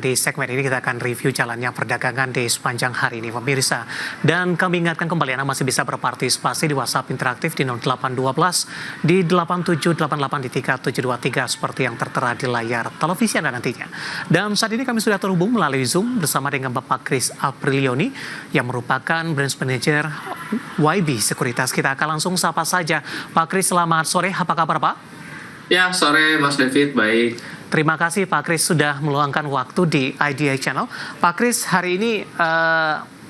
di segmen ini kita akan review jalannya perdagangan di sepanjang hari ini pemirsa. Dan kami ingatkan kembali Anda masih bisa berpartisipasi di WhatsApp interaktif di 0812 di 8788 di 3723 seperti yang tertera di layar televisi Anda nantinya. Dan saat ini kami sudah terhubung melalui Zoom bersama dengan Bapak Chris Aprilioni yang merupakan branch manager YB Sekuritas. Kita akan langsung sapa saja. Pak Chris, selamat sore. Apa kabar Pak? Ya, sore Mas David, baik. Terima kasih Pak Chris sudah meluangkan waktu di IDI Channel. Pak Chris, hari ini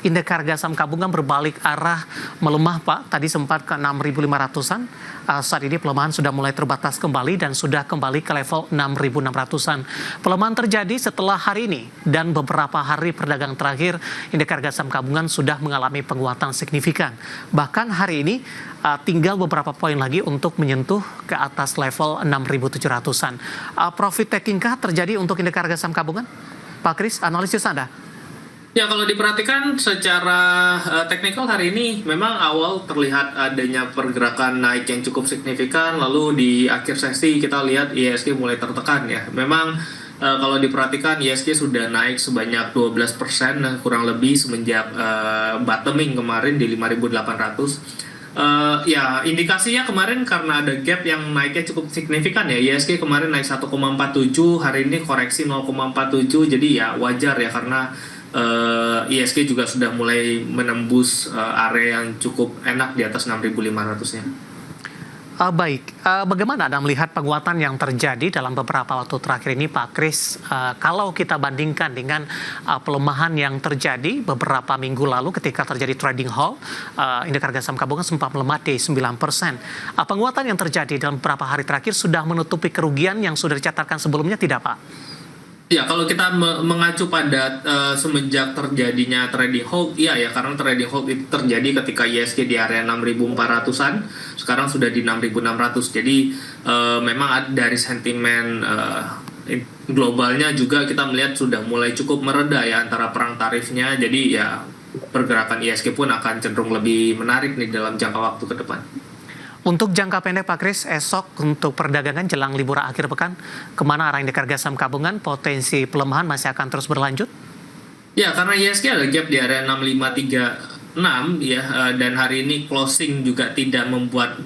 indeks harga saham gabungan berbalik arah melemah Pak. Tadi sempat ke 6.500-an. Saat ini pelemahan sudah mulai terbatas kembali dan sudah kembali ke level 6.600-an. Pelemahan terjadi setelah hari ini dan beberapa hari perdagangan terakhir indeks harga saham gabungan sudah mengalami penguatan signifikan. Bahkan hari ini tinggal beberapa poin lagi untuk menyentuh ke atas level 6.700-an. Profit taking kah terjadi untuk indeks harga saham gabungan? Pak Chris, analisis Anda? Ya, kalau diperhatikan secara teknikal hari ini memang awal terlihat adanya pergerakan naik yang cukup signifikan, lalu di akhir sesi kita lihat IHSG mulai tertekan ya. Memang kalau diperhatikan IHSG sudah naik sebanyak 12% kurang lebih semenjak bottoming kemarin di 5.800. Ya, indikasinya kemarin karena ada gap yang naiknya cukup signifikan ya. IHSG kemarin naik 1,47, hari ini koreksi 0,47, jadi ya wajar ya karena IHSG juga sudah mulai menembus area yang cukup enak di atas 6.500-nya. Baik, bagaimana Anda melihat penguatan yang terjadi dalam beberapa waktu terakhir ini Pak Chris? Kalau kita bandingkan dengan pelemahan yang terjadi beberapa minggu lalu ketika terjadi trading halt, indeks harga saham gabungan sempat melemah di 9%. Penguatan yang terjadi dalam beberapa hari terakhir sudah menutupi kerugian yang sudah dicatatkan sebelumnya tidak Pak? Ya, kalau kita mengacu pada semenjak terjadinya trading halt, iya ya, karena trading halt itu terjadi ketika IHSG di area 6.400-an, sekarang sudah di 6.600. Jadi memang dari sentimen globalnya juga kita melihat sudah mulai cukup mereda ya antara perang tarifnya. Jadi ya pergerakan IHSG pun akan cenderung lebih menarik nih dalam jangka waktu ke depan. Untuk jangka pendek Pak Chris, esok untuk perdagangan jelang libur akhir pekan, kemana arah indeks harga saham gabungan, potensi pelemahan masih akan terus berlanjut? Ya, karena IHSG ada gap di area 6536 ya, dan hari ini closing juga tidak membuat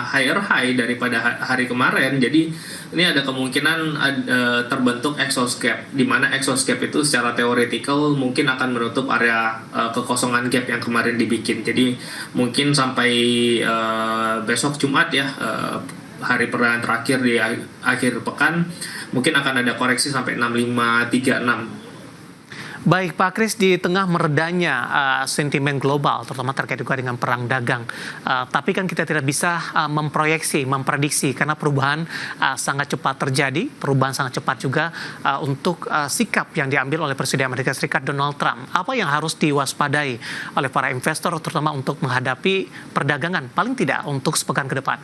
higher high daripada hari kemarin. Jadi ini ada kemungkinan terbentuk exhaust gap, di mana exhaust gap itu secara teoretikal mungkin akan menutup area kekosongan gap yang kemarin dibikin. Jadi mungkin sampai besok Jumat ya, hari perdagangan terakhir di akhir pekan, mungkin akan ada koreksi sampai 6536. Baik Pak Chris, di tengah meredanya sentimen global, terutama terkait juga dengan perang dagang, tapi kan kita tidak bisa memprediksi karena perubahan sangat cepat terjadi, perubahan sangat cepat juga untuk sikap yang diambil oleh Presiden Amerika Serikat Donald Trump. Apa yang harus diwaspadai oleh para investor, terutama untuk menghadapi perdagangan, paling tidak untuk sepekan ke depan?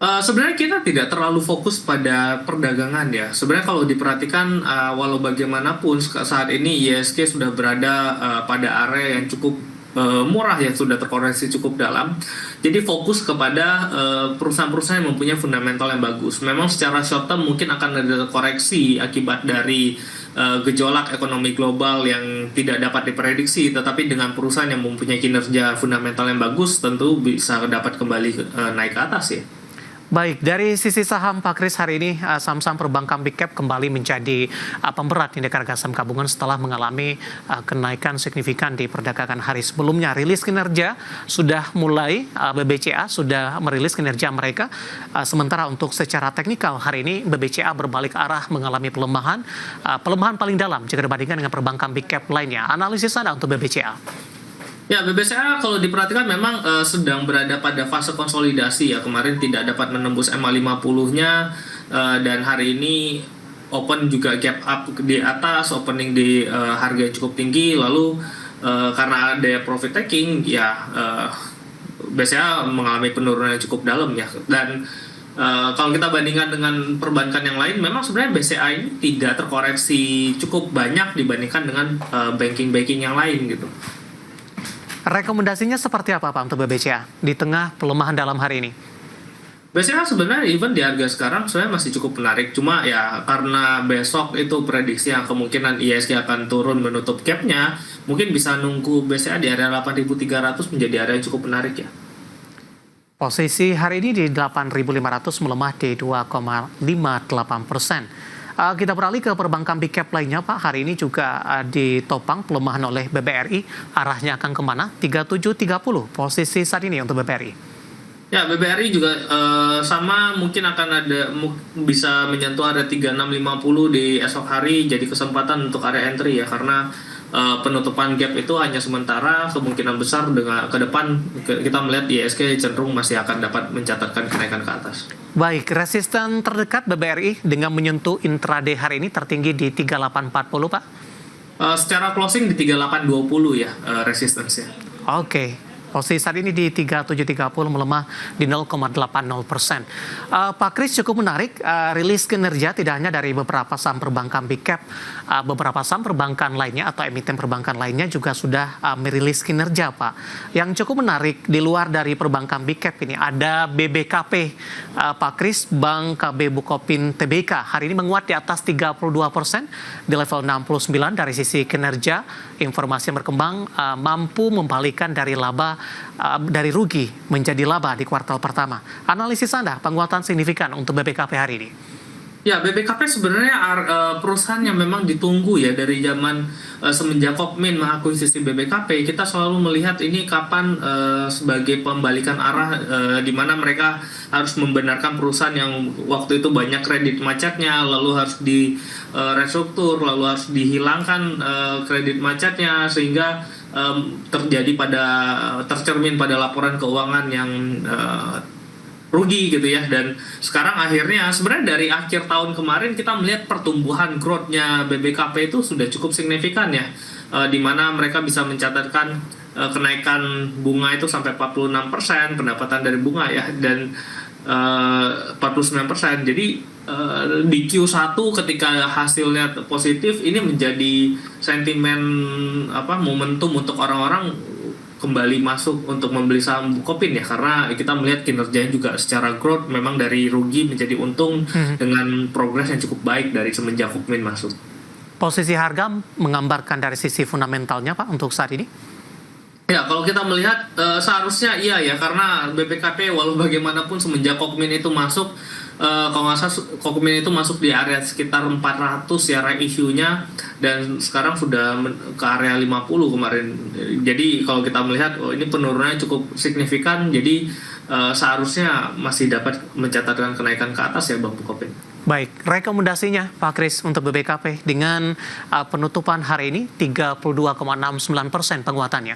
Sebenarnya kita tidak terlalu fokus pada perdagangan ya. Sebenarnya kalau diperhatikan walau bagaimanapun saat ini IHSG sudah berada pada area yang cukup murah ya, sudah terkoreksi cukup dalam. Jadi fokus kepada perusahaan-perusahaan yang mempunyai fundamental yang bagus. Memang secara short term mungkin akan ada koreksi akibat dari gejolak ekonomi global yang tidak dapat diprediksi, tetapi dengan perusahaan yang mempunyai kinerja fundamental yang bagus tentu bisa dapat kembali naik ke atas ya. Baik, dari sisi saham Pak Chris hari ini saham-saham perbankan big cap kembali menjadi pemberat indeks harga saham gabungan setelah mengalami kenaikan signifikan di perdagangan hari sebelumnya. Rilis kinerja sudah mulai, BBCA sudah merilis kinerja mereka, sementara untuk secara teknikal hari ini BBCA berbalik arah mengalami pelemahan paling dalam jika dibandingkan dengan perbankan big cap lainnya. Analisis Anda untuk BBCA? Ya, BBCA kalau diperhatikan memang sedang berada pada fase konsolidasi ya. Kemarin tidak dapat menembus MA50-nya dan hari ini open juga gap up di atas, opening di harga yang cukup tinggi. Lalu karena ada profit taking ya, BBCA mengalami penurunan yang cukup dalam ya. Dan kalau kita bandingkan dengan perbankan yang lain, memang sebenarnya BCA ini tidak terkoreksi cukup banyak dibandingkan dengan banking-banking yang lain gitu. Rekomendasinya seperti apa Pak untuk BBCA di tengah pelemahan dalam hari ini? Biasanya sebenarnya even di harga sekarang sebenarnya masih cukup menarik. Cuma ya karena besok itu prediksi yang kemungkinan ISG akan turun menutup gapnya, mungkin bisa nunggu BCA di area 8.300 menjadi area yang cukup menarik ya. Posisi hari ini di 8.500 melemah di 2,58%. Kita beralih ke perbankan big cap lainnya, Pak. Hari ini juga ditopang pelemahan oleh BBRI. Arahnya akan kemana? 3730 posisi saat ini untuk BBRI. Ya, BBRI juga sama mungkin akan ada bisa menyentuh area 3650 di esok hari, jadi kesempatan untuk area entry ya, karena penutupan gap itu hanya sementara, kemungkinan besar dengan ke depan kita melihat ISG cenderung masih akan dapat mencatatkan kenaikan ke atas. Baik, resisten terdekat BBRI dengan menyentuh intraday hari ini tertinggi di 3840, Pak. Secara closing di 3820 ya resistance-nya. Oke. Posisi saat ini di 3730 melemah di 0,80%. Pak Kris, cukup menarik rilis kinerja tidak hanya dari beberapa saham perbankan big cap, beberapa saham perbankan lainnya atau emiten perbankan lainnya juga sudah merilis kinerja, Pak. Yang cukup menarik di luar dari perbankan big cap ini ada BBKP, Pak Kris, Bank KB Bukopin Tbk hari ini menguat di atas 32% di level 69 dari sisi kinerja. Informasi yang berkembang mampu membalikkan dari dari rugi menjadi laba di kuartal pertama. Analisis Anda, penguatan signifikan untuk BBKP hari ini? Ya, BBKP sebenarnya perusahaan yang memang ditunggu ya dari zaman semenjak Kopmin mengakuisisi BBKP. Kita selalu melihat ini kapan sebagai pembalikan arah di mana mereka harus membenarkan perusahaan yang waktu itu banyak kredit macetnya, lalu harus di restruktur, lalu harus dihilangkan kredit macetnya sehingga tercermin pada laporan keuangan yang rugi gitu ya. Dan sekarang akhirnya sebenarnya dari akhir tahun kemarin kita melihat pertumbuhan growth-nya BBKP itu sudah cukup signifikan ya, di mana mereka bisa mencatatkan kenaikan bunga itu sampai 46%, pendapatan dari bunga ya, dan 49%. Jadi di Q1 ketika hasilnya positif, ini menjadi sentimen momentum untuk orang-orang kembali masuk untuk membeli saham Bukopin ya, karena kita melihat kinerjanya juga secara growth memang dari rugi menjadi untung dengan progres yang cukup baik dari semenjak Kopmin masuk. Posisi harga menggambarkan dari sisi fundamentalnya, Pak, untuk saat ini? Ya, kalau kita melihat seharusnya iya ya, karena BPKP walau bagaimanapun semenjak Kopmin itu masuk, kalau nggak salah Kopmin itu masuk di area sekitar 400 ya issue-nya, dan sekarang sudah ke area 50 kemarin. Jadi kalau kita melihat ini penurunannya cukup signifikan, jadi seharusnya masih dapat mencatatkan kenaikan ke atas ya Bang Bukopin. Baik, rekomendasinya Pak Kris untuk BBKP dengan penutupan hari ini 32,69% penguatannya.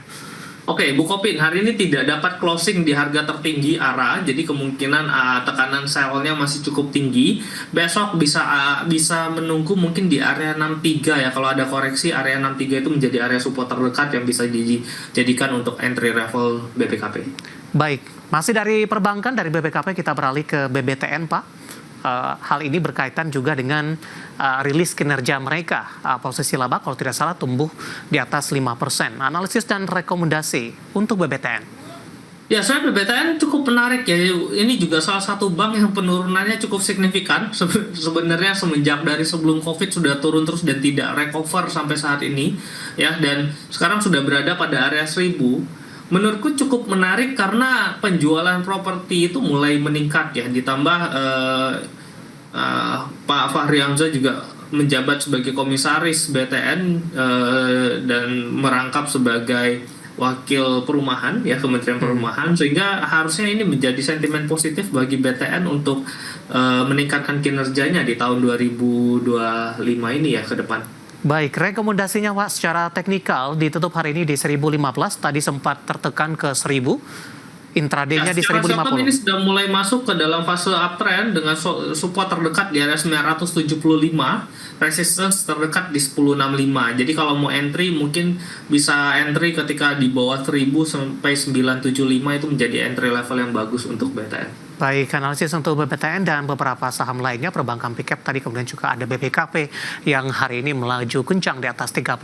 Oke, Bukopin hari ini tidak dapat closing di harga tertinggi ARA, jadi kemungkinan tekanan sell-nya masih cukup tinggi. Besok bisa menunggu mungkin di area 63 ya. Kalau ada koreksi, area 63 itu menjadi area support terdekat yang bisa dijadikan untuk entry level BBKP. Baik, masih dari perbankan, dari BBKP kita beralih ke BBTN, Pak. Hal ini berkaitan juga dengan rilis kinerja mereka. Posisi laba kalau tidak salah tumbuh di atas 5%. Analisis dan rekomendasi untuk BBTN. Ya, sebenarnya BBTN cukup menarik ya. Ini juga salah satu bank yang penurunannya cukup signifikan. Sebenarnya semenjak dari sebelum COVID sudah turun terus dan tidak recover sampai saat ini. Ya, dan sekarang sudah berada pada area 1000. Menurutku cukup menarik karena penjualan properti itu mulai meningkat ya, ditambah Pak Fahri Hamzah juga menjabat sebagai komisaris BTN dan merangkap sebagai wakil perumahan ya, Kementerian Perumahan, sehingga harusnya ini menjadi sentimen positif bagi BTN untuk meningkatkan kinerjanya di tahun 2025 ini ya ke depan. Baik, rekomendasinya Pak secara teknikal ditutup hari ini di 1015, tadi sempat tertekan ke 1000, intradaynya di 1050. Ini sudah mulai masuk ke dalam fase uptrend dengan support terdekat di area 975, resistance terdekat di 1065. Jadi kalau mau entry mungkin bisa entry ketika di bawah 1000 sampai 975, itu menjadi entry level yang bagus untuk BTN. Baik, analisis untuk BBTN dan beberapa saham lainnya, perbankan Picap tadi, kemudian juga ada BPKP yang hari ini melaju kencang di atas 32%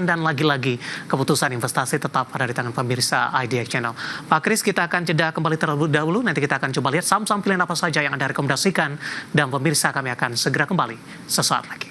dan lagi-lagi keputusan investasi tetap ada di tangan pemirsa IDX Channel. Pak Kris, kita akan jeda kembali terlebih dahulu, nanti kita akan coba lihat saham-saham pilihan apa saja yang Anda rekomendasikan dan pemirsa kami akan segera kembali sesaat lagi.